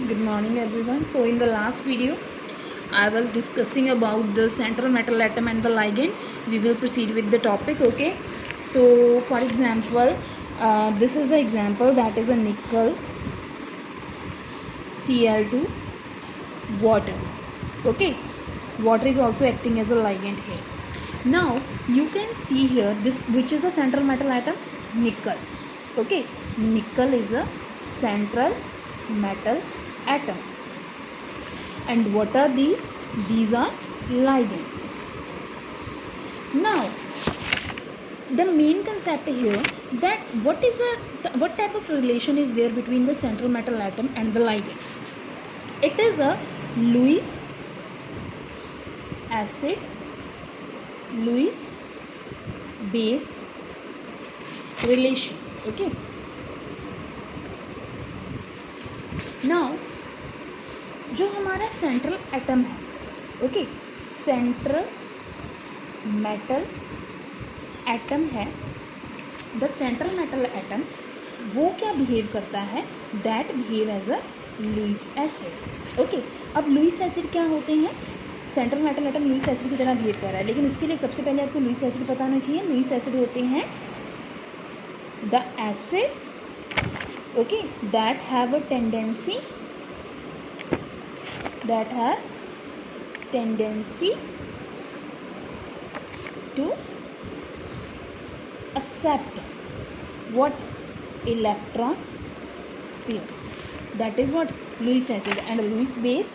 Good morning everyone. So in the last video I was discussing about the central metal atom and the ligand. We will proceed with the topic. Okay, so for example, this is the example, that is a nickel Cl2 water. Okay, water is also acting as a ligand here. Now you can see here this, which is a central metal atom, nickel. Okay, nickel is a central metal atom. And what are these? These are ligands. Now the main concept here, that what type of relation is there between the central metal atom and the ligand? It is a Lewis acid Lewis base relation. Okay, now जो हमारा central atom है, okay, central metal atom है, the central metal atom, वो क्या behave करता है? That behave as a Lewis acid. Okay, अब Lewis acid क्या होते हैं? Central metal atom Lewis acid की तरह बिहेव कर रहा है, लेकिन उसके लिए सबसे पहले आपको लुईस एसिड पता होना चाहिए. लुईस एसिड होते हैं the acid, okay, that have a tendency to accept what? Electron pair. That is what? Lewis acid. And Lewis base,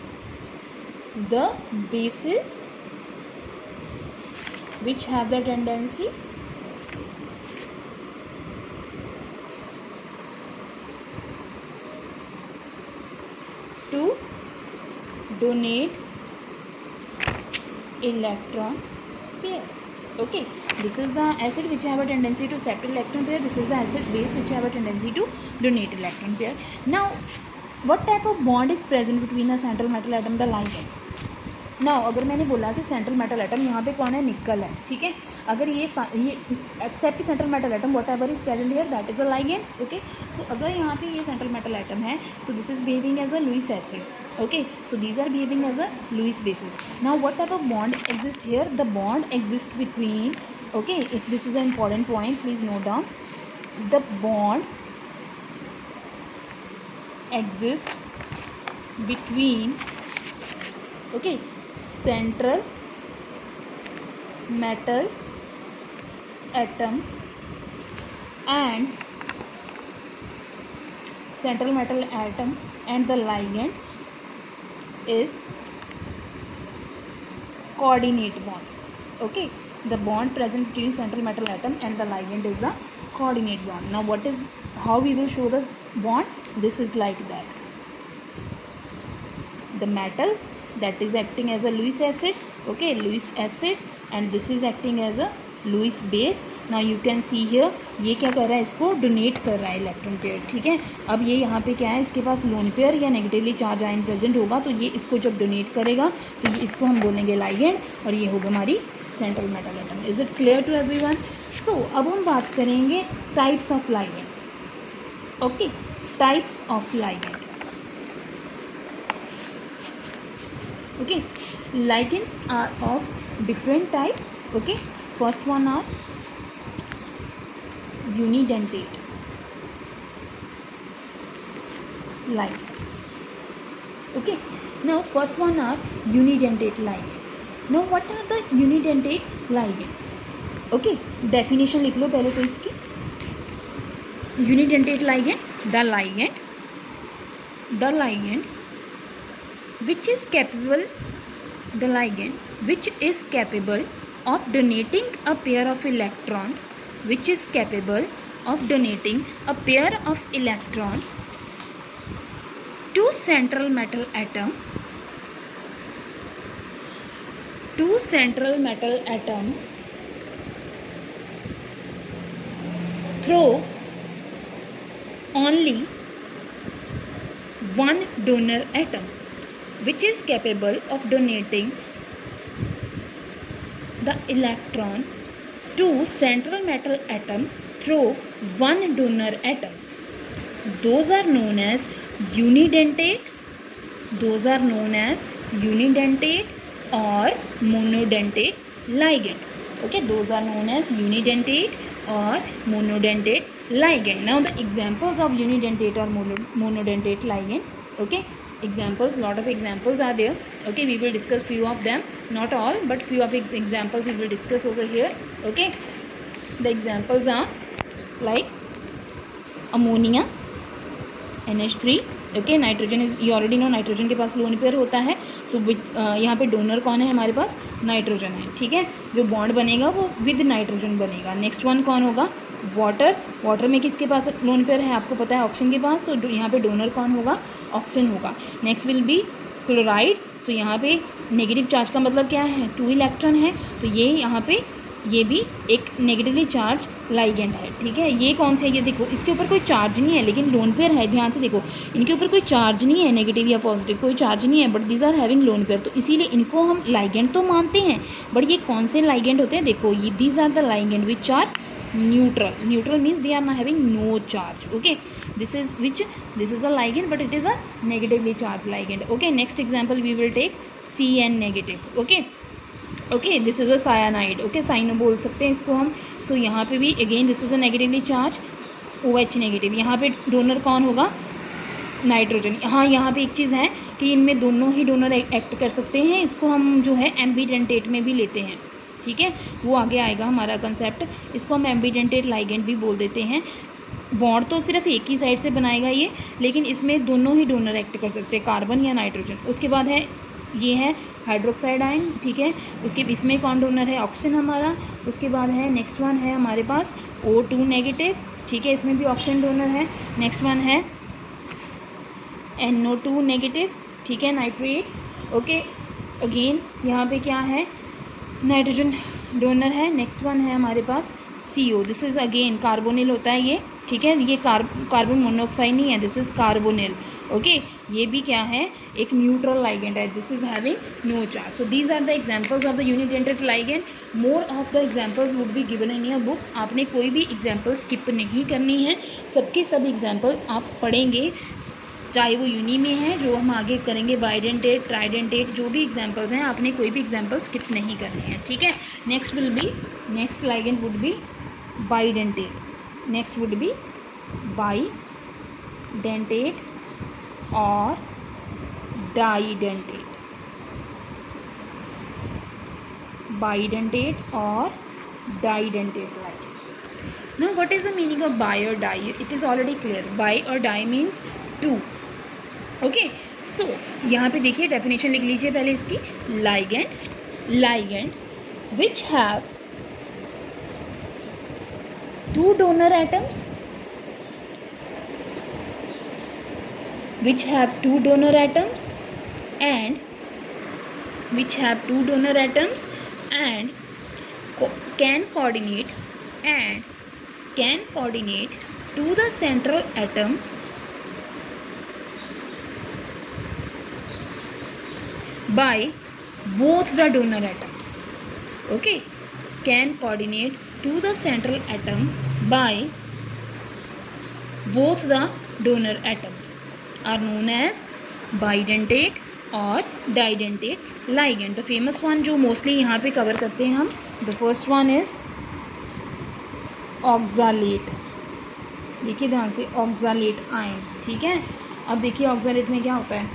the bases which have the tendency to donate electron pair. Okay, this is the acid which have a tendency to accept electron pair. This is the acid base which have a tendency to donate electron pair. Now what type of bond is present between the central metal atom, the ligand? Now अगर मैंने बोला कि central metal atom, यहाँ पे कौन है? निकल है. ठीक है, अगर ये except central metal atom, whatever is present here, that is a ligand. Okay, so अगर यहाँ पे ये सेंट्रल मेटल एटम है, so this is behaving as a Lewis acid. Okay, so these are behaving as a Lewis bases. Now what type of bond exist here? The bond exist between, okay, if this is a important point, please note down. The bond exist between, okay, central metal atom and the ligand is coordinate bond. Okay, the bond present between central metal atom and the ligand is the coordinate bond. Now how we will show the bond? This is like that. The metal that is acting as a Lewis acid, okay, Lewis acid, and this is acting as a Lewis base. Now you can see here, ये क्या कर रहा है? इसको donate कर रहा है electron pair. ठीक है, अब ये यहाँ पे क्या है? इसके पास लोन पेयर या नेगेटिवली चार्ज आयन प्रेजेंट होगा, तो ये इसको जब डोनेट करेगा तो ये इसको हम बोलेंगे लाइगेंड, और ये होगा हमारी central metal atom. Is it clear to everyone? So अब हम बात करेंगे types of ligand. Okay, types of ligand. Okay, ligands are of different type. Okay, first one are unidentate ligand. Okay, now first one are unidentate ligand. Now what are the unidentate ligand? Okay, definition लिख लो पहले तो इसकी. Unidentate ligand, the ligand which is capable of donating a pair of electron, to central metal atom, through only one donor atom, which is capable of donating the electron to central metal atom through one donor atom. Those are known as unidentate those are known as unidentate और monodentate ligand. Okay, those are known as unidentate or monodentate ligand. Now the examples of unidentate or monodentate ligand. Okay, examples, lot of examples are there. Okay, we will discuss few of them, not all, but few of examples we will discuss over here. Okay, the examples are like ammonia, NH3. Okay, nitrogen is, you already know, nitrogen के पास lone pair होता है. सो यहाँ पे donor कौन है हमारे पास? Nitrogen है. ठीक है, जो बॉन्ड बनेगा वो विद नाइट्रोजन बनेगा. नेक्स्ट वन कौन होगा? वाटर. वाटर में किसके पास लोन पेयर है? आपको पता है, ऑक्सीजन के पास. सो यहाँ पे डोनर कौन होगा? ऑक्सीजन होगा. Next will be chloride. So यहाँ पे नेगेटिव चार्ज का मतलब क्या है? 2 इलेक्ट्रॉन है. तो ये यहाँ पे ये भी एक नेगेटिवली चार्ज लाइगेंड है. ठीक है, ये कौन से है? ये देखो, इसके ऊपर कोई चार्ज नहीं है लेकिन लोन पेयर है. ध्यान से देखो, इनके ऊपर कोई चार्ज नहीं है, नेगेटिव या पॉजिटिव कोई चार्ज नहीं है, but these are having lone pair. तो इसीलिए इनको हम लाइगेंड तो मानते हैं, बट ये कौन से लाइगेंड होते हैं? देखो, ये these are the ligand which are neutral. Neutral means they are not having no charge. Okay, this is a ligand but it is a negatively charge ligand. Okay, next example we will take CN negative. Okay, this is a cyanide. Okay, cyano बोल सकते हैं इसको हम. सो यहाँ पे भी again this is a negatively charge, OH negative. यहाँ पे डोनर कौन होगा? नाइट्रोजन. यहाँ पे एक चीज़ है कि इनमें दोनों ही डोनर एक्ट कर सकते हैं. इसको हम जो है एम्बीडेंटेट में भी लेते हैं. ठीक है, वो आगे आएगा हमारा कंसेप्ट. इसको हम एम्बीडेंटेट लाइगेंड भी बोल देते हैं. बॉन्ड तो सिर्फ एक ही साइड से बनाएगा ये, लेकिन इसमें दोनों ही डोनर एक्ट कर सकते हैं, कार्बन या नाइट्रोजन. उसके बाद है, ये है हाइड्रोक्साइड आयन. ठीक है, उसके इसमें कौन डोनर है? ऑक्सीजन हमारा. उसके बाद है नेक्स्ट वन है हमारे पास O2 नेगेटिव. ठीक है, इसमें भी ऑक्सीजन डोनर है. नेक्स्ट वन है NO2 नेगेटिव. ठीक है, नाइट्रेट. ओके, अगेन यहाँ पे क्या है? नाइट्रोजन डोनर है. नेक्स्ट वन है हमारे पास CO. This is again carbonyl होता है ये. ठीक है, ये कार्बन मोनोऑक्साइड नहीं है, दिस इज़ कार्बोनिल. ओके, ये भी क्या है? एक न्यूट्रल लाइगेंड है. This is having no charge. So these are the examples of the unidentate ligand. More of the examples would be given in your book. आपने कोई भी एग्जांपल स्किप नहीं करनी है, सबके सब एग्जांपल आप पढ़ेंगे, चाहे वो यूनी में है जो हम आगे करेंगे, बाइडेंटेट, ट्राइडेंटेट, जो भी एग्जांपल्स हैं आपने कोई भी एग्जांपल स्किप नहीं करने हैं. ठीक है, next will be, next ligand would be bidentate. Next would be bidentate और डाइडेंटेट. बाइडेंटेट और didentate ligand. Now what is the meaning of bi और di? It is already clear. Bi और di means 2. Okay, so यहाँ पे देखिए, definition लिख लीजिए पहले इसकी. Ligand which have 2 donor atoms, which have 2 donor atoms and can coordinate to the central atom by both the donor atoms. Okay, can coordinate to the central atom by both the donor atoms are known as bidentate और didentate ligand. The famous one जो mostly यहाँ पे cover करते हैं हम, the first one is oxalate. देखिए ध्यान से, ऑक्सालेट आयन. ठीक है, अब देखिए ऑक्सालेट में क्या होता है,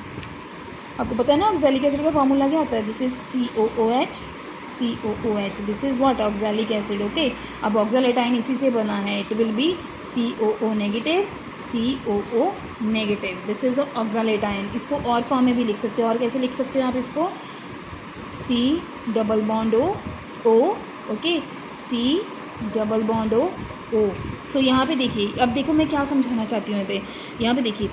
आपको पता है ना ऑक्सालिक एसिड का फॉर्मूला क्या होता है? This is COOH. This is what? Oxalic acid. Okay, अब ऑक्सालेट आयन इसी से बना है. It will be COO negative, COO negative. This is oxalate ion. इसको और फॉर्म में भी लिख सकते हो. और कैसे लिख सकते हो आप इसको? C double bond O. Okay, C double bond O. सो यहाँ पे देखिए, अब देखो मैं क्या समझाना चाहती हूँ यहाँ पे देखिए,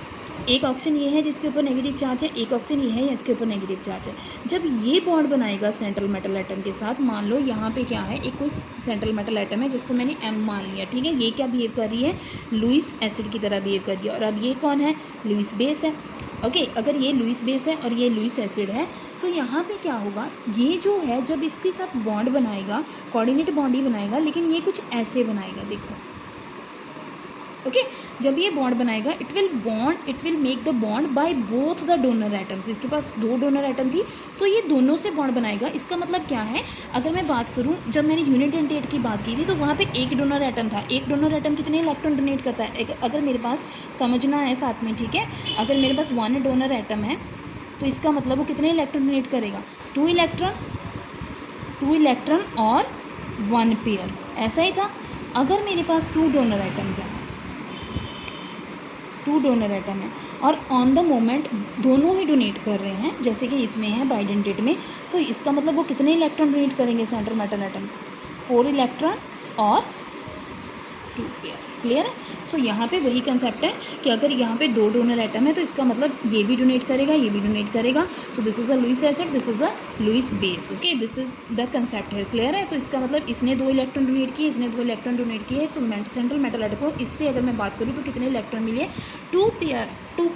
एक ऑक्सीजन ये है जिसके ऊपर नेगेटिव चार्ज है, एक ऑक्सीजन ये है इसके ऊपर नेगेटिव चार्ज है. जब ये बॉन्ड बनाएगा सेंट्रल मेटल एटम के साथ, मान लो यहाँ पे क्या है, एक कोई सेंट्रल मेटल एटम है जिसको मैंने M मान लिया. ठीक है, ये क्या बिहेव कर रही है? लुईस एसिड की तरह बिहेव कर रही है. और अब ये कौन है? लुईस बेस है. ओके, अगर ये लुईस बेस है और ये लुईस एसिड है, सो यहाँ पे क्या होगा, ये जो है जब इसके साथ बॉन्ड बनाएगा, कोऑर्डिनेट बॉन्ड ही बनाएगा, लेकिन ये कुछ ऐसे बनाएगा. देखो ओके जब ये बॉन्ड बनाएगा it will make the bond by both the donor atoms. इसके पास 2 डोनर एटम थी तो ये दोनों से बॉन्ड बनाएगा। इसका मतलब क्या है, अगर मैं बात करूं जब मैंने यूनिडेंटेट की बात की थी तो वहाँ पे एक डोनर एटम था। एक डोनर एटम कितने इलेक्ट्रॉन डोनेट करता है, अगर मेरे पास समझना है साथ में, ठीक है, अगर मेरे पास 1 डोनर एटम है तो इसका मतलब वो कितने इलेक्ट्रॉन डोनेट करेगा, 2 इलेक्ट्रॉन और 1 पेयर। ऐसा ही था अगर मेरे पास 2 डोनर एटम्स हैं, 2 डोनर एटम है और ऑन द मोमेंट दोनों ही डोनेट कर रहे हैं, जैसे कि इसमें है बाइडेंटेट में, सो इसका मतलब वो कितने इलेक्ट्रॉन डोनेट करेंगे सेंट्रल मेटल एटम, 4 इलेक्ट्रॉन और 2 पेयर। क्लियर है। सो यहाँ पे वही कंसेप्ट है कि अगर यहाँ पे 2 डोनर एटम है तो इसका मतलब ये भी डोनेट करेगा, ये भी डोनेट करेगा। So this is a Lewis acid, this is a Lewis base. Okay this is the concept है। क्लियर है। तो इसका मतलब इसने 2 इलेक्ट्रॉन डोनेट किए, इसने 2 इलेक्ट्रॉन डोनेट किए। सो सेंट्रल मेटल एटम को इससे अगर मैं बात करूँ तो कितने इलेक्ट्रॉन मिले, 2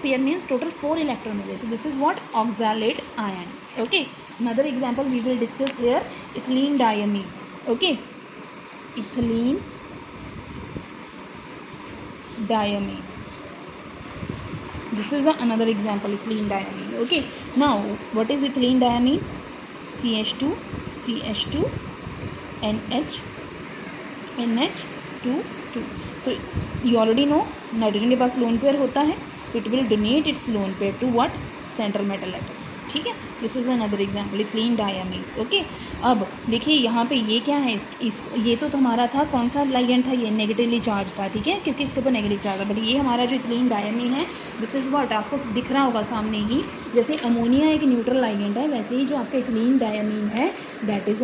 पेयर मीन्स टोटल 4 इलेक्ट्रॉन मिले। So this is what oxalate ion. Okay another example we will discuss here, ethylene diamine. Okay ethylene diamine, this is another example, ethylene diamine. Okay now what is ethylene diamine, CH2 CH2 NH2 2। so you already know nitrogen के पास lone pair होता है, so it will donate its lone pair to what, central metal atom। ठीक है this is another example ethylene diamine. Okay अब देखिए यहाँ पे ये क्या है, ये तो हमारा था कौन सा लाइगेंड था, ये नेगेटिवली चार्ज था, ठीक है, क्योंकि इसके ऊपर नेगेटिव चार्ज था। बट ये हमारा जो इथिलीन डायमीन है दिस इज़ व्हाट, आपको दिख रहा होगा सामने ही, जैसे अमोनिया एक न्यूट्रल लाइगेंड है वैसे ही जो आपका इथिलीन डायमीन है that is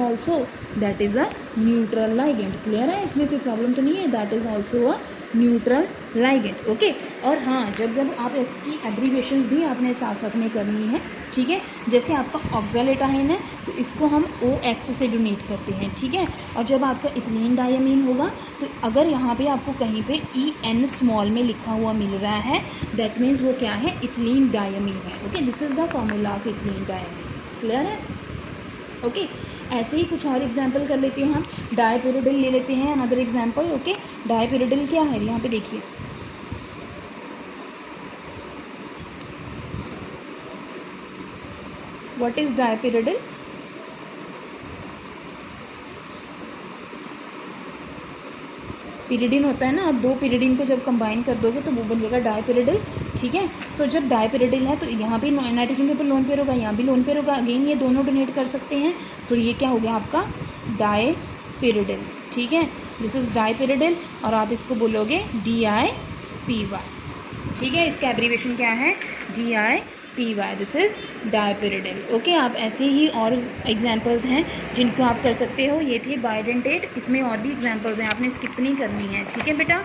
a neutral ligand. Clear है, इसमें कोई प्रॉब्लम तो नहीं है, that is also a neutral ligand. Okay और हाँ जब आप इसकी एब्रीविएशंस भी आपने साथ साथ में करनी है, ठीक है, जैसे आपका ऑक्सैलेट आयन है तो इसको हम OX से डोनेट करते हैं, ठीक है, और जब आपका इथिलीन डायमीन होगा तो अगर यहाँ पे आपको कहीं पे EN स्मॉल में लिखा हुआ मिल रहा है दैट मीन्स वो क्या है, इथिलीन डायमीन है। Okay this is the formula of ethylene diamine. Clear है। ओके ऐसे ही कुछ और एग्जाम्पल कर लेते हैं हम, डायपिरिडिल ले लेते हैं अनदर एग्जाम्पल। ओके डायपिरिडिल क्या है, यहाँ पे देखिए व्हाट इज डायपिरिडिल, पिरिडिन होता है ना, आप 2 पिरिडिन को जब कंबाइन कर दोगे तो वो बन जाएगा डायपिरिडिल। ठीक है सो जब डायपिरिडिल है तो यहाँ भी नाइट्रोजन के ऊपर लोन पेयर होगा, यहाँ भी लोन पेयर होगा, अगेन ये दोनों डोनेट कर सकते हैं। सो ये क्या हो गया आपका डायपिरिडिल। ठीक है दिस इज़ डायपिरिडिल और आप इसको बोलोगे DIPY। ठीक है इसका एब्रीविएशन क्या है, DIPY, दिस इज़ डायपिरिडिल। ओके आप ऐसे ही और एग्जांपल्स हैं जिनको आप कर सकते हो। ये थे बाइडेंटेट, इसमें और भी एग्जांपल्स हैं, आपने स्किप नहीं करनी है। ठीक है बेटा।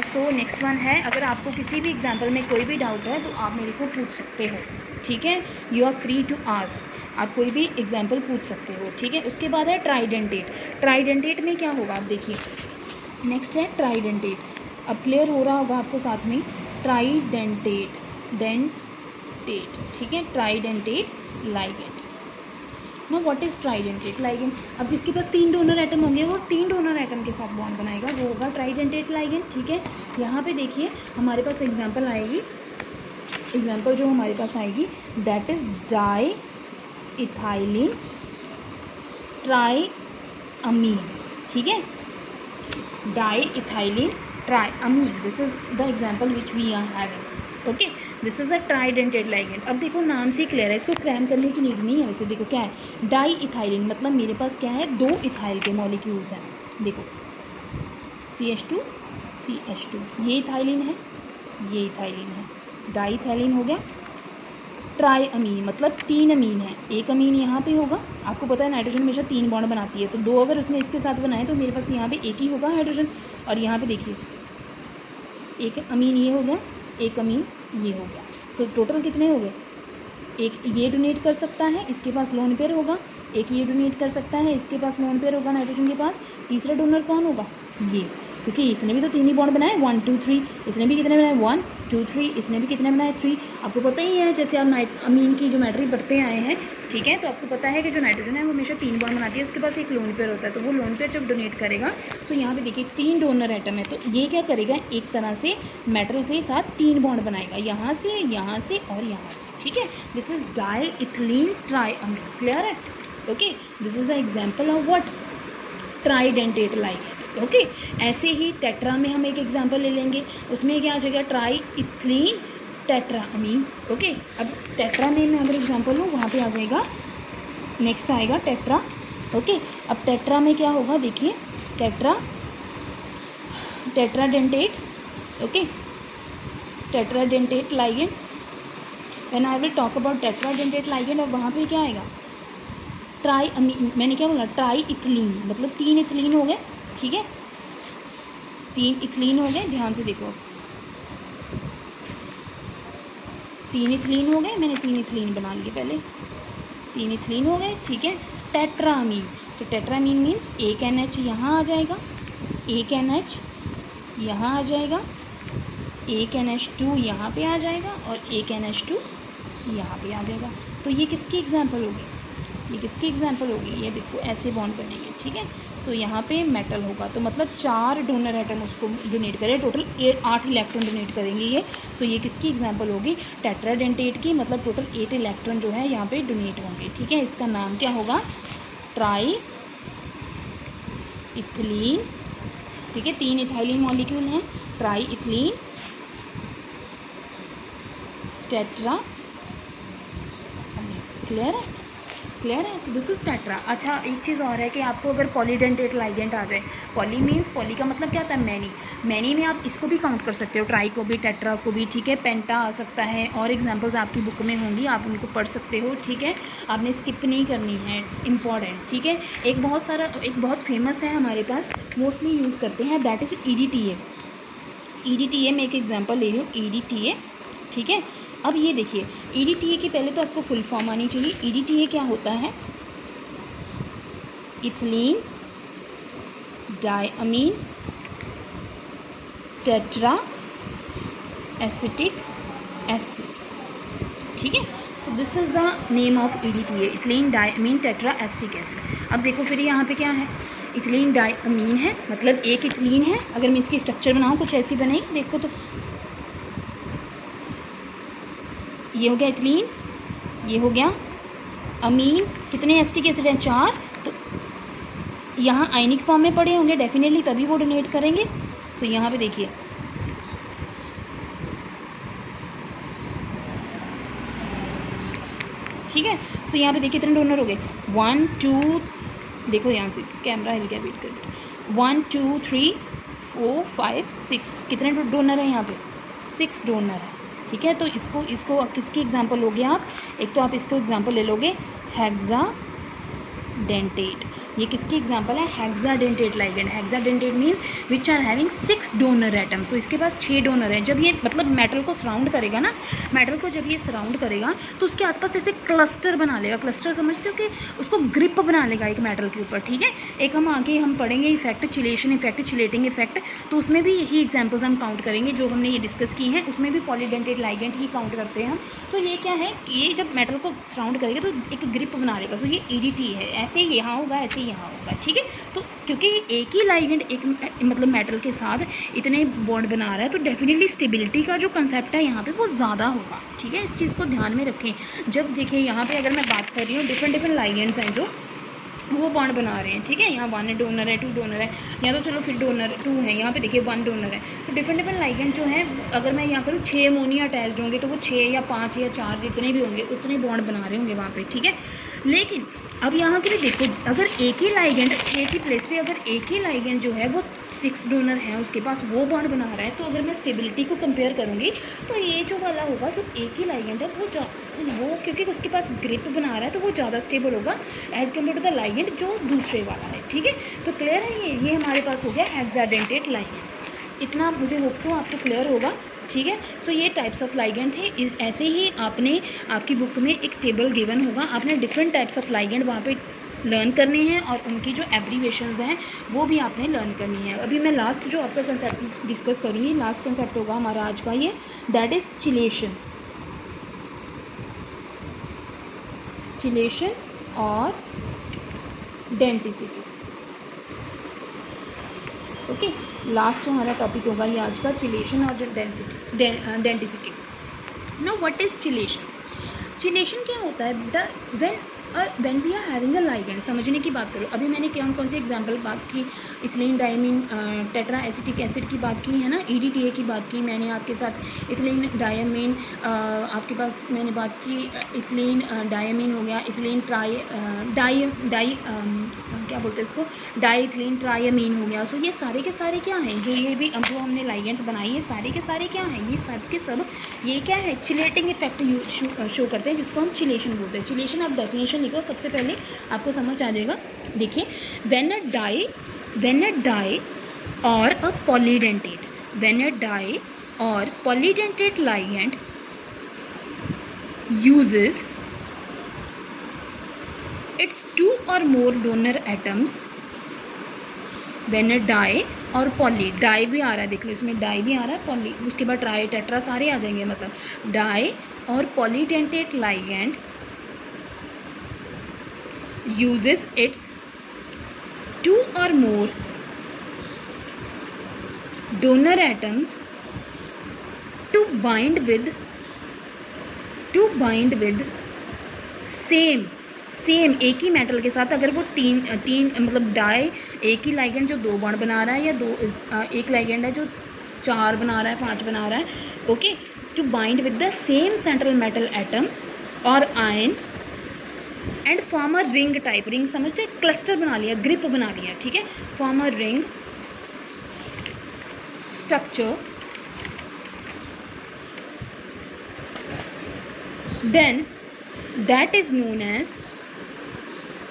सो नेक्स्ट वन है, अगर आपको किसी भी एग्जांपल में कोई भी डाउट है तो आप मेरे को पूछ सकते हो। ठीक है you are free to ask, आप कोई भी एग्जांपल पूछ सकते हो। ठीक है उसके बाद है ट्राइडेंटेट। ट्राइडेंटेट में क्या होगा आप देखिए, नेक्स्ट है ट्राइडेंटेट। अब क्लियर हो रहा होगा आपको साथ में, ट्राइडेंटेट ठीक है ट्राइडेंटेट लाइगेंड। ना व्हाट इज़ ट्राइडेंटेट लाइगेंड, अब जिसके पास 3 डोनर एटम होंगे वो 3 डोनर एटम के साथ बॉन्ड बनाएगा, वो होगा ट्राइडेंटेट लाइगेंड। ठीक है यहाँ पे देखिए हमारे पास एग्जांपल आएगी, एग्जांपल जो हमारे पास आएगी that is diethylene triamine. ठीक है diethylene triamine, this is the example which we are having. Okay this is a tridentate ligand. अब देखो नाम से क्लियर है, इसको क्रैम करने की नीड नहीं है। वैसे देखो क्या है, डाई इथाइलिन मतलब मेरे पास क्या है, 2 इथाइल के मॉलिक्यूल्स हैं। देखो CH2 CH2 ये इथाइलिन है, ये इथाइलिन है, डाई इथाइलिन हो गया। ट्राइअमीन मतलब 3 अमीन है, एक अमीन यहाँ पे होगा, आपको पता है नाइट्रोजन हमेशा 3 बॉन्ड बनाती है, तो 2 अगर उसने इसके साथ बनाए तो मेरे पास यहाँ पे एक ही होगा हाइड्रोजन। और यहाँ पे देखिए एक अमीन ये हो गया, एक अमीन ये हो गया। सो टोटल कितने हो गए, एक ये डोनेट कर सकता है, इसके पास लोन पेयर होगा, एक ये डोनेट कर सकता है, इसके पास लोन पेयर होगा नाइट्रोजन के पास, तीसरा डोनर कौन होगा ये। क्योंकि इसने भी तो 3 ही बॉन्ड बनाए, 1 2 3, इसने भी कितने बनाए 1 2 3, इसने भी कितने बनाए 3। आपको पता ही है जैसे आप अमीन की ज्योमेट्री पढ़ते आए हैं, ठीक है, तो आपको पता है कि जो नाइट्रोजन है वो हमेशा 3 बॉन्ड बनाती है, उसके पास एक लोन पेयर होता है, तो वो लोन पेयर जब डोनेट करेगा तो यहाँ पे देखिए 3 डोनर एटम है, तो ये क्या करेगा, एक तरह से मेटल के साथ 3 बॉन्ड बनाएगा, यहाँ से यहाँ से और यहाँ से, ठीक है। This is diethylene triamine, clear है, okay. This is the example of what, tridentate ligand, okay. ऐसे ही टेट्रा में हम एक एग्जाम्पल ले लेंगे, उसमें क्या आ जाएगा, ट्राई इथिलीन टेट्राअमीन, ओके। अब टेट्रा में मैं अगर एग्जांपल लूँ वहाँ पे आ जाएगा, नेक्स्ट आएगा टेट्रा, ओके। अब टेट्रा में क्या होगा, देखिए tetradentate, okay, tetradentate ligand, when I will talk about tetradentate ligand. अब वहाँ पे क्या आएगा, ट्राइअमीन, मैंने क्या बोला, ट्राई इथिलीन, मतलब 3 इथिलीन हो गए, ठीक है, 3 इथिलीन हो गए, ध्यान से देखो, 3 इथिलीन हो गए, मैंने 3 इथिलीन बना लिए पहले, 3 इथिलीन हो गए, ठीक है। टेट्रामीन, तो टेट्रामीन मीन्स एक NH यहाँ आ जाएगा, एक NH यहाँ आ जाएगा, एक NH2 यहाँ पे आ जाएगा और एक NH2 यहाँ पे आ जाएगा। तो ये किसकी एग्जाम्पल होगी, ये किसकी एग्जाम्पल होगी, ये देखो ऐसे बॉन्ड बनेंगे, ठीक है। सो यहाँ पे मेटल होगा, तो मतलब 4 डोनर एटम उसको डोनेट करें, टोटल 8 इलेक्ट्रॉन डोनेट करेंगे ये। सो ये किसकी एग्जाम्पल होगी, टेट्राडेंटेट की, मतलब टोटल 8 इलेक्ट्रॉन जो है यहाँ पे डोनेट होंगे, ठीक है। इसका नाम क्या होगा, ट्राई इथिलीन, ठीक है, 3 इथाइलिन मॉलिक्यूल हैं, ट्राई इथिलीन टेट्रा, क्लियर है, क्लियर है। So this is tetra. अच्छा एक चीज़ और है कि आपको अगर पॉलीडेंटेट लाइगेंड आ जाए, पॉली मीन्स, पॉली का मतलब क्या होता है, मैनी, मैनी में आप इसको भी काउंट कर सकते हो, ट्राई को भी, टेट्रा को भी, ठीक है, पेंटा आ सकता है, और एग्जांपल्स आपकी बुक में होंगी, आप उनको पढ़ सकते हो, ठीक है, आपने स्किप नहीं करनी है, इट्स इंपॉर्टेंट, ठीक है। एक बहुत फेमस है हमारे पास, मोस्टली यूज़ करते हैं, दैट इज़ EDTA। EDTA में एक एग्जाम्पल ले रही हूँ, EDTA, ठीक है। अब ये देखिए EDTA की पहले तो आपको फुल फॉर्म आनी चाहिए। EDTA क्या होता है, ethylene diamine tetra acetic acid, ठीक है। So this is the name of EDTA, ethylene diamine tetra acetic acid. अब देखो फिर यहाँ पे क्या है, इथिलीन डाइअमीन है, मतलब एक इथिलीन है, अगर मैं इसकी स्ट्रक्चर बनाऊँ कुछ ऐसी बनेगी, देखो तो ये हो गया इथिलीन, ये हो गया अमीन, कितने एसिटिक एसिड हैं, 4, तो यहाँ आयनिक फॉर्म में पड़े होंगे डेफिनेटली, तभी वो डोनेट करेंगे। सो यहाँ पे देखिए ठीक है। सो यहाँ पे देखिए कितने डोनर हो गए, 1 2, देखो यहाँ से कैमरा हिल गया, वेट कर, 1 2 3 4 5 6, कितने डोनर हैं यहाँ पे, 6 डोनर है, ठीक है। तो इसको किसकी एग्जांपल लोगे आप, एक तो आप इसको एग्जांपल ले लोगे हेक्साडेंटेट, ये किसकी एग्जांपल है, hexadentate ligand. Hexadentate means which are having 6 donor atoms, तो इसके पास 6 डोनर हैं। जब ये मतलब मेटल को सराउंड करेगा ना, मेटल को जब ये सराउंड करेगा तो उसके आसपास ऐसे क्लस्टर बना लेगा, क्लस्टर समझते हो कि उसको ग्रिप बना लेगा एक मेटल के ऊपर, ठीक है। एक हम आगे हम पढ़ेंगे effect, chelation effect, chelating effect, तो उसमें भी यही एग्जाम्पल्स हम काउंट करेंगे जो हमने ये डिस्कस की हैं, उसमें भी पॉलीडेंटेट लाइगेंड ही काउंट करते हैं हम। तो ये क्या है कि ये जब मेटल को सराउंड करेगा तो एक ग्रिप बना लेगा, तो ये EDTA है, ऐसे ही यहाँ होगा, ऐसे ही यहाँ होगा, ठीक है। तो क्योंकि एक ही लाइगेंड एक मतलब मेटल के साथ इतने बॉन्ड बना रहा है, तो डेफिनेटली स्टेबिलिटी का जो कंसेप्ट है यहाँ पे वो ज़्यादा होगा, ठीक है। इस चीज़ को ध्यान में रखें। जब देखिए यहाँ पे अगर मैं बात कर रही हूँ, डिफरेंट लाइगेंड्स हैं जो वो बॉन्ड बना रहे हैं, ठीक है। यहाँ 1 डोनर है, 2 डोनर है, या तो चलो फिर डोनर 2 है, यहाँ पे देखिए 1 डोनर है। तो डिफरेंट लाइगेंड जो है, अगर मैं यहाँ करूँ 6 अमोनिया अटैच्ड होंगे, तो वो 6 या 5 या 4 जितने भी होंगे उतने बॉन्ड बना रहे होंगे वहाँ पे, ठीक है। लेकिन अब यहाँ के लिए देखो, अगर एक ही लाइगेंड 6 की प्लेस पे अगर एक ही लाइगेंड जो है वो 6 डोनर है उसके पास, वो बॉन्ड बना रहा है, तो अगर मैं स्टेबिलिटी को कंपेयर करूँगी तो ये जो वाला होगा, जो एक ही लाइगेंड है वो क्योंकि उसके पास ग्रिप बना रहा है तो वो ज़्यादा स्टेबल होगा as compare to the ligand जो दूसरे वाला है, ठीक है। तो क्लियर है, ये हमारे पास हो गया हेक्साडेंटेट लाइगेंड। इतना मुझे होप्स हो आपको क्लियर होगा, ठीक है। सो ये टाइप्स ऑफ लाइगेंड थे। ऐसे ही आपने आपकी बुक में एक टेबल गिवन होगा, आपने डिफरेंट टाइप्स ऑफ लाइगेंड वहाँ पे लर्न करने हैं और उनकी जो एब्रीवेशंस हैं वो भी आपने लर्न करनी है। अभी मैं लास्ट जो आपका कंसेप्ट डिस्कस करूँगी, लास्ट कंसेप्ट होगा हमारा आज का ये, दैट इज़ चिलेशन। चिलेशन और डेंटिसिटी। ओके, लास्ट हमारा टॉपिक होगा ये आज का, चिलेशन और denticity. Now what is chelation? Chelation क्या होता है बेटा? When we are having a ligand, समझने की बात करो। अभी मैंने कौन सी एग्जांपल बात की, ethylene diamine tetra acetic acid की बात की है ना, EDTA की बात की मैंने आपके साथ। इथिलीन डायमीन आपके पास मैंने बात की, इथिलीन डायमीन हो गया, इथिलीन डाई क्या बोलते हैं उसको, डाईइथिलीन ट्रायमीन हो गया। सो ये सारे के सारे क्या हैं, जो ये भी जो हमने लाइगेंड्स बनाई, ये सारे के सारे क्या हैं, ये सब के सब ये क्या है, चिलेटिंग इफेक्ट शो करते हैं, जिसको हम चिलेशन बोलते हैं। चिलेशन आप डेफिनेशन लिखो, सबसे पहले आपको समझ आ जाएगा। देखिए, व्हेन अ डाई और अ पॉलीडेंटेट, व्हेन अ डाई और polydentate ligand uses its two or more donor atoms, when a die और पॉली, डाई भी आ रहा है, देख लो इसमें डाई भी आ रहा है, पॉली, उसके बाद ट्राई टेट्रा सारे आ जाएंगे, मतलब डाई और polydentate ligand uses its two or more donor atoms to bind with same एक ही मेटल के साथ। अगर वो तीन मतलब डाई एक ही लाइगेंड जो 2 बॉन्ड बना रहा है, या एक लाइगेंड है जो 4 बना रहा है, 5 बना रहा है, okay, to bind with the same central metal atom और ion and form a ring type, ring समझते हैं, क्लस्टर बना लिया, ग्रिप बना लिया, ठीक है, form a ring structure, then that is known as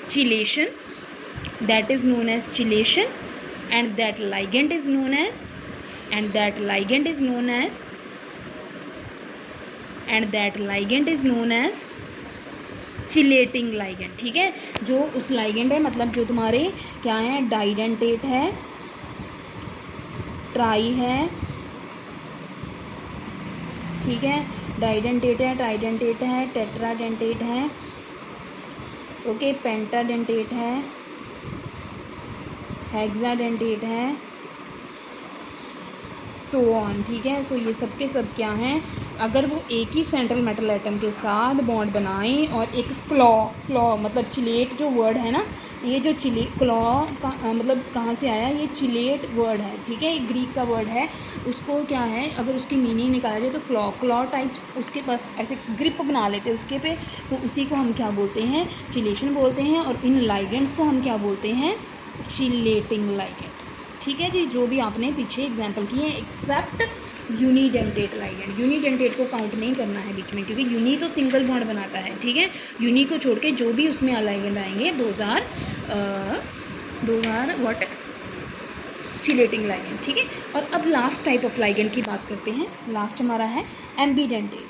chelation, that is known as chelation, and that ligand is known as, and that ligand is known as, and that ligand is known as chelating ligand, ठीक है। जो उस ligand है, मतलब जो तुम्हारे क्या है, डाइडेंटेट है, ट्राई है, ठीक है, डाइडेंटेट है, ट्राइडेंटेट है, टेट्राडेंटेट है, ओके, पेंटाडेंटेट है, हेक्साडेंटेट है, सो ऑन, ठीक है। सो ये सब के सब क्या हैं, अगर वो एक ही सेंट्रल मेटल एटम के साथ बॉन्ड बनाएं और एक क्लॉ मतलब चिलेट जो वर्ड है ना, ये जो क्लॉ का मतलब कहाँ से आया, ये चिलेट वर्ड है, ठीक है, ग्रीक का वर्ड है। उसको क्या है, अगर उसकी मीनिंग निकाला जाए तो क्लॉ टाइप्स उसके पास ऐसे ग्रिप बना लेते हैं उसके पे, तो उसी को हम क्या बोलते हैं, चिलेशन बोलते हैं। और इन लाइगेंड्स को हम क्या बोलते हैं, चिलेटिंग लाइगेंड, ठीक है जी। जो भी आपने पीछे एग्जाम्पल किए हैं, एक्सेप्ट यूनिडेंटेट लाइगेंड, यूनिडेंटेट को काउंट नहीं करना है बीच में, क्योंकि यूनी तो सिंगल बॉन्ड बनाता है, ठीक है। यूनी को छोड़ के जो भी उसमें लाइगेंड आएंगे, those are what, chelating ligand, ठीक है। और अब लास्ट टाइप ऑफ लाइगेंड की बात करते हैं। लास्ट हमारा है एम्बीडेंटेट।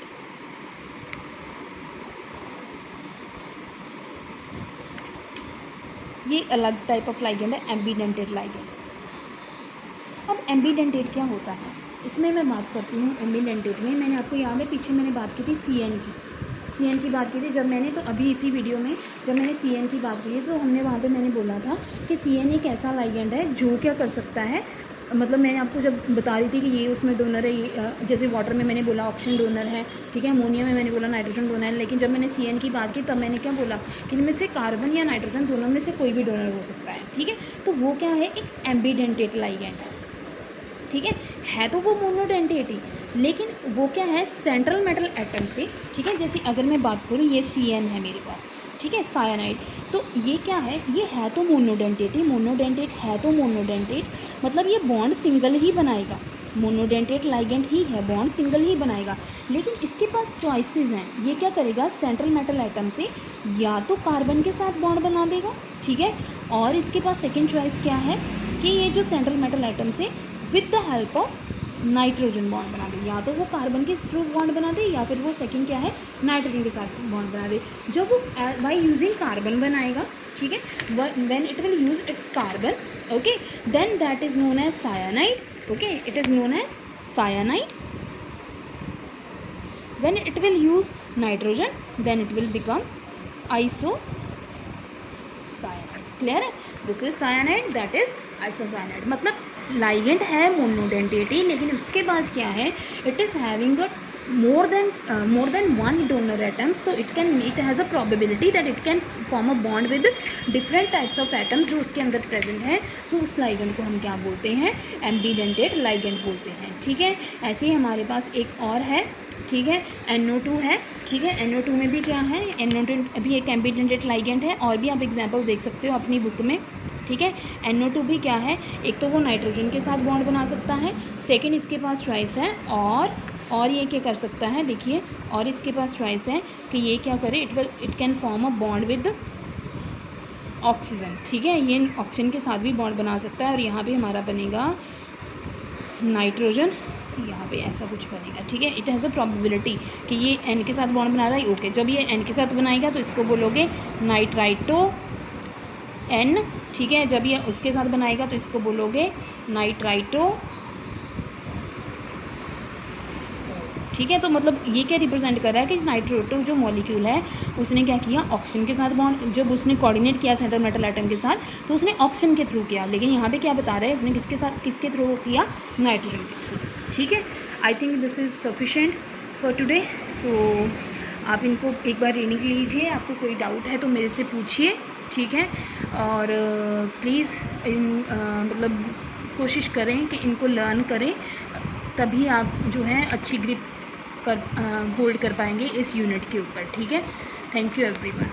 ये अलग टाइप ऑफ लाइगेंड है, एम्बीडेंटेट लाइगेंड। अब एम्बीडेंटेट क्या होता है, इसमें मैं बात करती हूँ। एम्बीडेंटेट में मैंने आपको याद है पीछे मैंने बात की थी सी एन की बात की थी जब मैंने, तो अभी इसी वीडियो में जब मैंने सी एन की बात की थी, तो हमने वहाँ पे मैंने बोला था कि सी एन एक ऐसा लाइगेंड है जो क्या कर सकता है, मतलब मैंने आपको जब बता रही थी कि ये उसमें डोनर है, ये जैसे वाटर में मैंने बोला ऑक्सीजन डोनर है, ठीक है, अमोनिया में मैंने बोला नाइट्रोजन डोनर है, लेकिन जब मैंने सी एन की बात की तब मैंने क्या बोला कि इनमें से कार्बन या नाइट्रोजन दोनों में से कोई भी डोनर हो सकता है, ठीक है। तो वो क्या है, एक एम्बीडेंटेट लाइगेंड है, ठीक है तो वो मोनोडेंटेट ही, लेकिन वो क्या है, सेंट्रल मेटल एटम से, ठीक है। जैसे अगर मैं बात करूँ, ये CN है मेरे पास, ठीक है, साइनाइड, तो ये क्या है, ये है तो मोनोडेंटेट ही, मोनोडेंटेट है तो मोनोडेंटेट, मतलब ये बॉन्ड सिंगल ही बनाएगा, मोनोडेंटेट लाइगेंड ही है, बॉन्ड सिंगल ही बनाएगा। लेकिन इसके पास चॉइसेस हैं, ये क्या करेगा, सेंट्रल मेटल एटम से या तो कार्बन के साथ बॉन्ड बना देगा, ठीक है, और इसके पास सेकेंड चॉइस क्या है कि ये जो सेंट्रल मेटल एटम से with the help of nitrogen bond बना दे, या तो वो कार्बन के थ्रू बॉन्ड बना दे या फिर वो सेकंड क्या है नाइट्रोजन के साथ बॉन्ड बना दे। जब वो बाय यूजिंग कार्बन बनाएगा, ठीक है, when it will use its carbon, okay, then that is known as cyanide, okay, it is known as cyanide. When it will use nitrogen, then it will become isocyanide. Clear है? This is cyanide, that is isocyanide. मतलब ligand है मोनोडेंटेटी, लेकिन उसके पास क्या है, it is having a more than one donor atoms, so it has a probability that it can form a bond with different types of atoms जो उसके अंदर present है। सो उस लाइगेंड को हम क्या बोलते हैं, एम्बीडेंटेड लाइगेंड बोलते हैं, ठीक है। ऐसे ही हमारे पास एक और है, ठीक है, NO2 है, ठीक है। NO2 में भी क्या है, NO2 अभी एक एम्बीडेंटेड लाइगेंड है, और भी आप एग्जाम्पल देख सकते हो अपनी बुक में, ठीक है। NO2 भी क्या है, एक तो वो नाइट्रोजन के साथ बॉन्ड बना सकता है, सेकेंड इसके पास चॉइस है, और ये क्या कर सकता है, देखिए, और इसके पास चॉइस है कि ये क्या करे, it can form a bond with oxygen, ठीक है, ये ऑक्सीजन के साथ भी बॉन्ड बना सकता है, और यहाँ पे हमारा बनेगा नाइट्रोजन, यहाँ पे ऐसा कुछ बनेगा, ठीक है। इट हैज़ अ प्रोबेबिलिटी कि ये N के साथ बॉन्ड बना रहा है, ओके। जब ये N के साथ बनाएगा तो इसको बोलोगे नाइट्राइटो N, ठीक है। जब ये उसके साथ बनाएगा तो इसको बोलोगे नाइट्राइटो, ठीक है। तो मतलब ये क्या रिप्रेजेंट कर रहा है कि नाइट्रोटो जो मॉलिक्यूल है उसने क्या किया, ऑक्सीजन के साथ बॉन्ड, जब उसने कोऑर्डिनेट किया सेंट्रल मेटल एटम के साथ तो उसने ऑक्सीजन के थ्रू किया, लेकिन यहाँ पे क्या बता रहे हैं, उसने किसके थ्रू किया, नाइट्रोजन के थ्रू, ठीक है। I think this is sufficient for today. सो आप इनको एक बार रीडिंग लीजिए, आपको कोई डाउट है तो मेरे से पूछिए, ठीक है। और प्लीज़ मतलब कोशिश करें कि इनको लर्न करें, तभी आप जो है अच्छी ग्रिप होल्ड कर पाएंगे इस यूनिट के ऊपर, ठीक है। Thank you everyone.